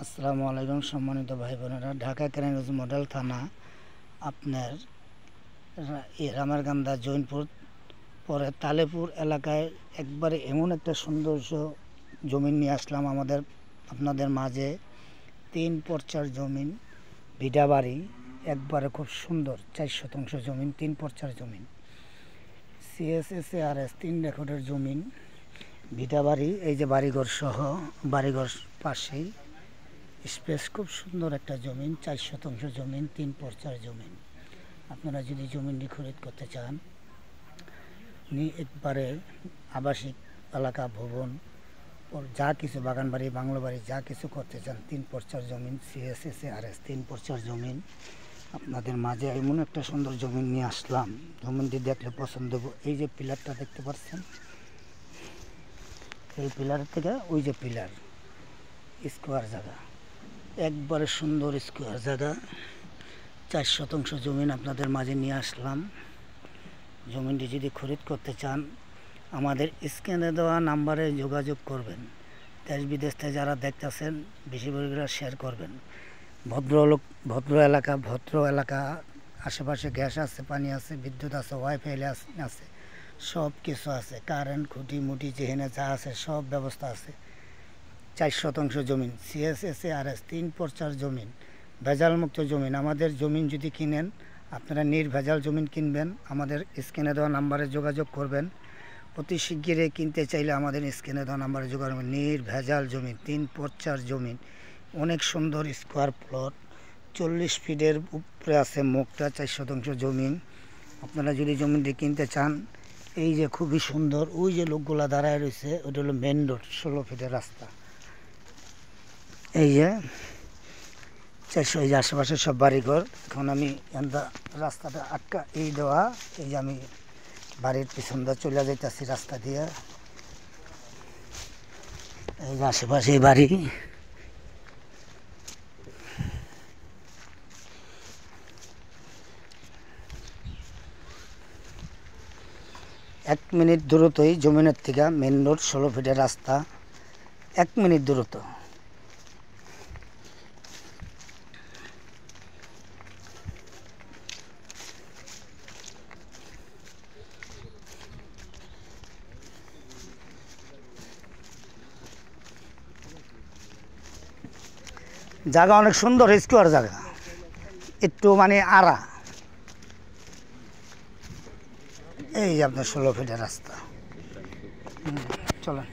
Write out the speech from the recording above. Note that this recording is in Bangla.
আসসালামু আলাইকুম সম্মানিত ভাই বোনেরা। ঢাকা কেরানীগঞ্জ মডেল থানা আপনার রামারকান্দা জৈনপুর পরে তালেপুর এলাকায় একবারে এমন একটা সৌন্দর্য জমিন নিয়ে আসলাম আপনাদের মাঝে। 3 পর্চার জমিন, ভিটা বাড়ি, একবারে খুব সুন্দর 4 শতাংশ জমিন, 3 পর্চার জমিন, CSSARS 3 রেকর্ডের জমিন, ভিটা বাড়ি। এই যে বাড়িঘর সহ, বাড়িঘর পাশেই স্পেস, খুব সুন্দর একটা জমিন, 4 শতাংশ জমিন, 3 পর্চার জমিন। আপনারা যদি জমিনটি খরিদ করতে চান, একবারে আবাসিক এলাকা, ভবন, যা কিছু বাগান বাড়ি, বাংলো বাড়ি, যা কিছু করতে চান, 3 পর্চার জমিন, CSSARS 3 পর্চার জমিন আপনাদের মাঝে এমন একটা সুন্দর জমিন নিয়ে আসলাম। জমিনটি দেখলে পছন্দ হবে। এই যে পিলারটা দেখতে পাচ্ছেন, এই পিলার থেকে ওই যে পিলার, স্কোয়ার জায়গা, একবারে সুন্দর স্কোয়ার জায়গা, 4 শতাংশ জমিন আপনাদের মাঝে নিয়ে আসলাম। জমিনটি যদি খরিদ করতে চান, আমাদের স্ক্রিনে দেওয়া নাম্বারে যোগাযোগ করবেন। দেশ বিদেশ থেকে যারা দেখতেছেন, বেশি করে শেয়ার করবেন। ভদ্র এলাকা, আশেপাশে গ্যাস আছে, পানি আছে, বিদ্যুৎ আছে, ওয়াইফাই আছে, সব কিছু আছে, কারেন্ট খুঁটি মুটি যেখানে যা আছে সব ব্যবস্থা আছে। 4 শতাংশ জমিন, CSSARS 3 পর্চার জমিন, ভেজালমুক্ত জমিন। আমাদের জমিন যদি কিনেন, আপনারা নির্ভেজাল জমিন কিনবেন। আমাদের স্ক্রিনে দেওয়া নাম্বারে যোগাযোগ করবেন। অতি শিগগিরই কিনতে চাইলে আমাদের স্ক্রিনে দেওয়া নাম্বারে যোগাযোগ করবেন। নির্ভেজাল জমিন, 3 পর্চার জমিন, অনেক সুন্দর স্কোয়ার প্লট, 40 ফিটের উপরে আছে মুখটা, 4 শতাংশ জমিন। আপনারা যদি জমিনটি কিনতে চান, এই যে খুবই সুন্দর, ওই যে লোকগুলা দাঁড়ায় রয়েছে, ওটা হলো মেন রোড, 16 ফিটের রাস্তা। এই যে 400, এই যে আশেপাশে সব বাড়িঘর। এখন আমি রাস্তাটা আটকা এই দেওয়া, এই যে আমি বাড়ির পিছন দিয়ে চলে যাইতেছি রাস্তা দিয়ে। এই যে আশেপাশে বাড়ি, এক মিনিট দূরত্বই জমিনের থেকে মেন রোড, 16 ফিটের রাস্তা, 1 মিনিট দূরত্ব। জায়গা অনেক সুন্দর, স্কোয়ার জায়গা, একটু মানে আড়া। এই যে আপনার 16 ফিটের রাস্তা। চলেন।